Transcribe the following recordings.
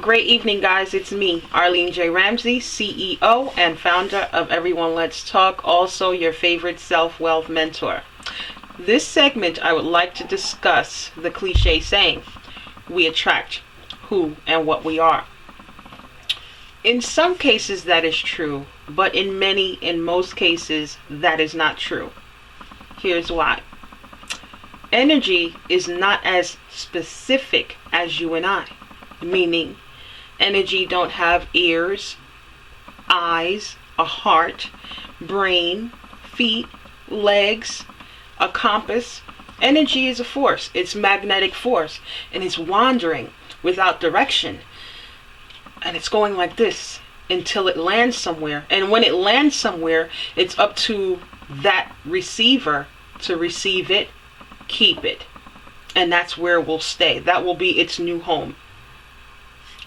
Great evening, guys. It's me, Arlene J Ramsey, CEO and founder of Everyone Let's Talk, also your favorite self-wealth mentor. This segment, I would like to discuss the cliche saying, we attract who and what we are. In some cases, that is true, but in most cases, that is not true. Here's why. Energy is not as specific as you and I, meaning energy don't have ears, eyes, a heart, brain, feet, legs, a compass. Energy is a force. It's magnetic force, and it's wandering without direction. And it's going like this until it lands somewhere. And when it lands somewhere, it's up to that receiver to receive it, keep it. And that's where it will stay. That will be its new home.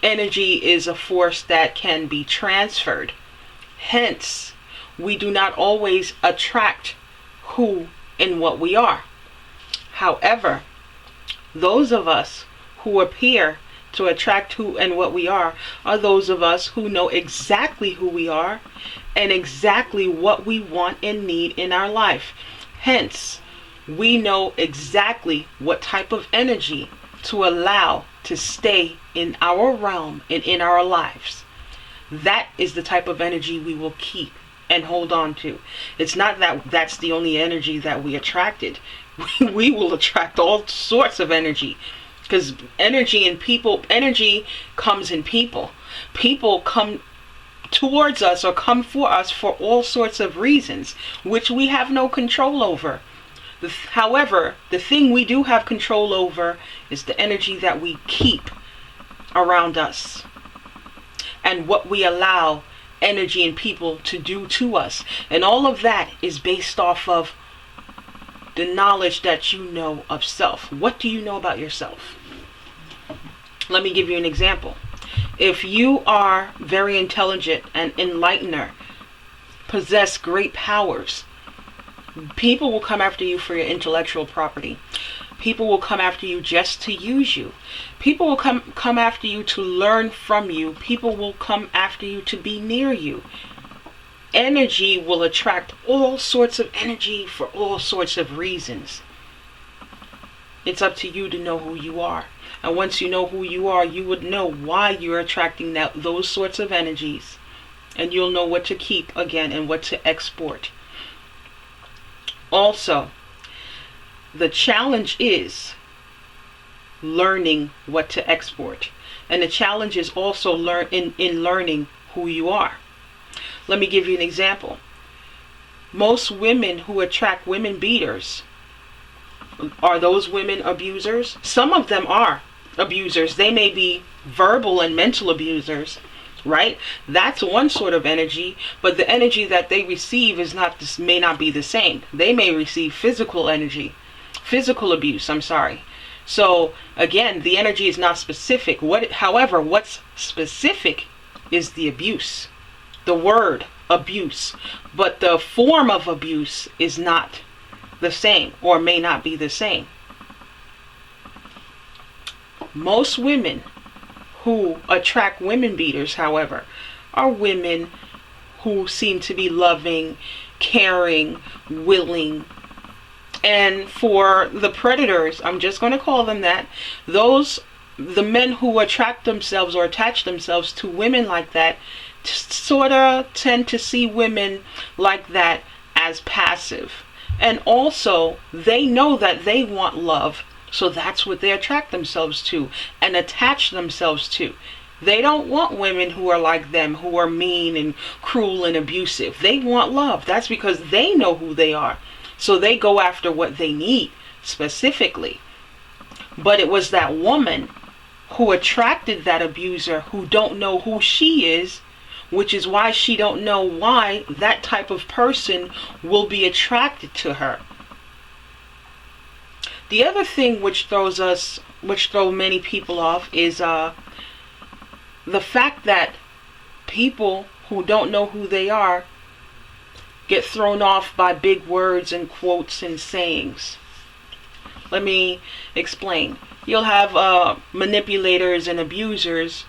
Energy is a force that can be transferred. Hence, we do not always attract who and what we are. However, those of us who appear to attract who and what we are those of us who know exactly who we are and exactly what we want and need in our life. Hence, we know exactly what type of energy to allow to stay in our realm and in our lives. That is the type of energy we will keep and hold on to. It's not that that's the only energy that we attracted. We will attract all sorts of energy, because energy comes in people. People come towards us or come for us for all sorts of reasons, which we have no control over. However, the thing we do have control over is the energy that we keep around us and what we allow energy and people to do to us. And all of that is based off of the knowledge that you know of self. What do you know about yourself? Let me give you an example. If you are very intelligent and enlightener, possess great powers, people will come after you for your intellectual property. People will come after you just to use you. People will come after you to learn from you. People will come after you to be near you. Energy will attract all sorts of energy for all sorts of reasons. It's up to you to know who you are. And once you know who you are, you would know why you're attracting those sorts of energies. And you'll know what to keep again and what to export. Also, the challenge is learning what to export. And the challenge is also in learning who you are. Let me give you an example. Most women who attract women beaters, are those women abusers? Some of them are abusers. They may be verbal and mental abusers, right? That's one sort of energy, but the energy that they receive may not be the same. They may receive physical abuse, So again, the energy is not specific. However, what's specific is the abuse, the word abuse, but the form of abuse is not the same or may not be the same. Most women who attract women beaters, however, are women who seem to be loving, caring, willing. And for the predators, I'm just going to call them that, the men who attract themselves or attach themselves to women like that, sort of tend to see women like that as passive. And also, they know that they want love. So that's what they attract themselves to and attach themselves to. They don't want women who are like them, who are mean and cruel and abusive. They want love. That's because they know who they are. So they go after what they need specifically. But it was that woman who attracted that abuser who don't know who she is, which is why she don't know why that type of person will be attracted to her. The other thing which throw many people off is the fact that people who don't know who they are get thrown off by big words and quotes and sayings. Let me explain. You'll have manipulators and abusers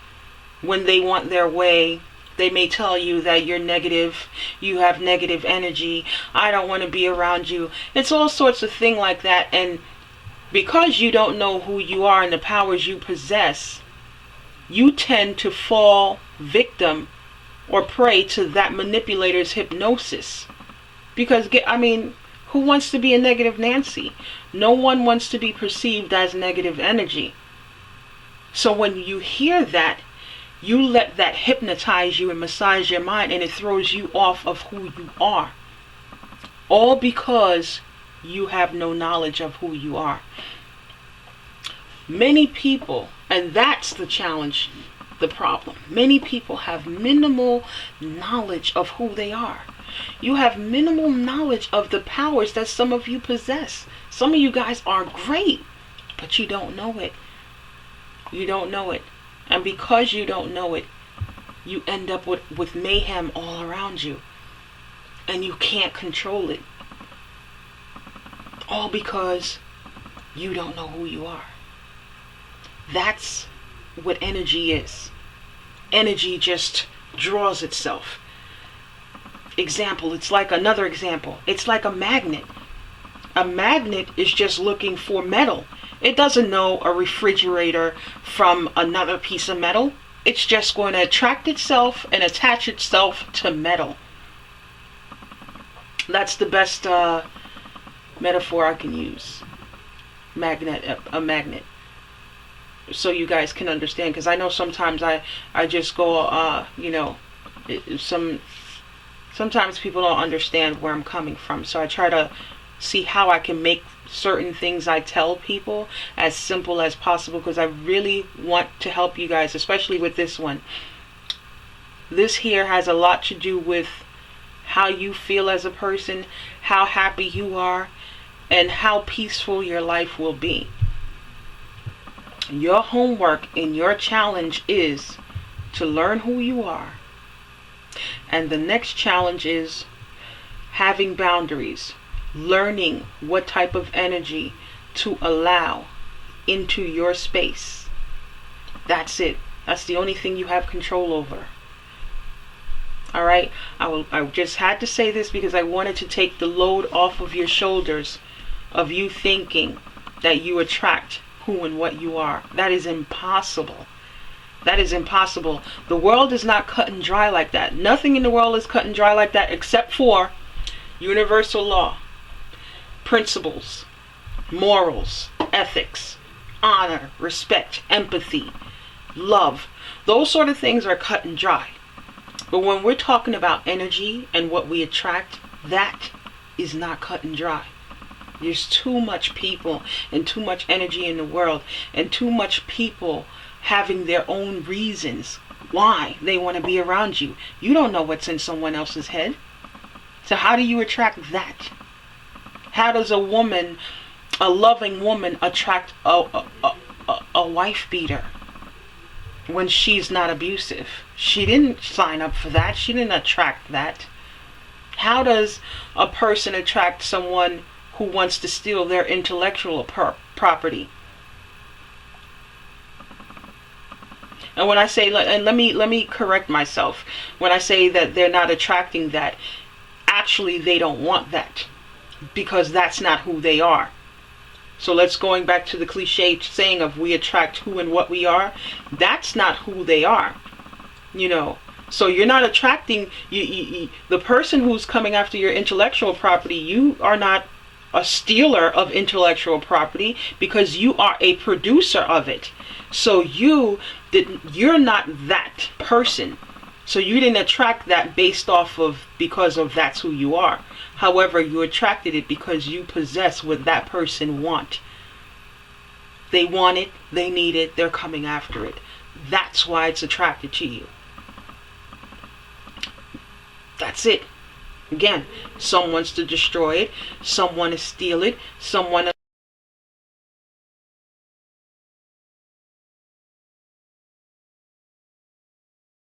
when they want their way, they may tell you that you're negative, you have negative energy, I don't want to be around you. It's all sorts of things like that. And because you don't know who you are and the powers you possess, you tend to fall victim or prey to that manipulator's hypnosis. Because, who wants to be a negative Nancy? No one wants to be perceived as negative energy. So when you hear that, you let that hypnotize you and massage your mind, and it throws you off of who you are. All because you have no knowledge of who you are. Many people, and that's the challenge, the problem. Many people have minimal knowledge of who they are. You have minimal knowledge of the powers that some of you possess. Some of you guys are great, but you don't know it. You don't know it. And because you don't know it, you end up with mayhem all around you. And you can't control it. All because you don't know who you are. That's what energy is. Energy just draws itself. Example, it's like another example. It's like a magnet. A magnet is just looking for metal. It doesn't know a refrigerator from another piece of metal. It's just going to attract itself and attach itself to metal. That's the best metaphor I can use. A magnet. So you guys can understand, because I know sometimes I just go, sometimes people don't understand where I'm coming from. So I try to see how I can make certain things I tell people as simple as possible, because I really want to help you guys, especially with this one. This here has a lot to do with how you feel as a person, how happy you are, and how peaceful your life will be. Your homework and your challenge is to learn who you are. And the next challenge is having boundaries. Learning what type of energy to allow into your space. That's it. That's the only thing you have control over. Alright? I just had to say this because I wanted to take the load off of your shoulders of you thinking that you attract who and what you are. That is impossible. That is impossible. The world is not cut and dry like that. Nothing in the world is cut and dry like that except for universal law, principles, morals, ethics, honor, respect, empathy, love. Those sort of things are cut and dry. But when we're talking about energy and what we attract, that is not cut and dry. There's too much people and too much energy in the world, and too much people having their own reasons why they want to be around you. You don't know what's in someone else's head. So how do you attract that? How does a loving woman attract a wife beater when she's not abusive? She didn't sign up for that. She didn't attract that. How does a person attract someone who wants to steal their intellectual property? And when I say, and let me correct myself, when I say that they're not attracting that, actually they don't want that, because that's not who they are. So let's going back to the cliche saying of we attract who and what we are. That's not who they are, So you're not attracting the person who's coming after your intellectual property. You are not a stealer of intellectual property, because you are a producer of it. So you're not that person. So you didn't attract that because of that's who you are. However, you attracted it because you possess what that person want. They want it, they need it, they're coming after it. That's why it's attracted to you. That's it. Again, some wants to destroy it, some want to steal it, some want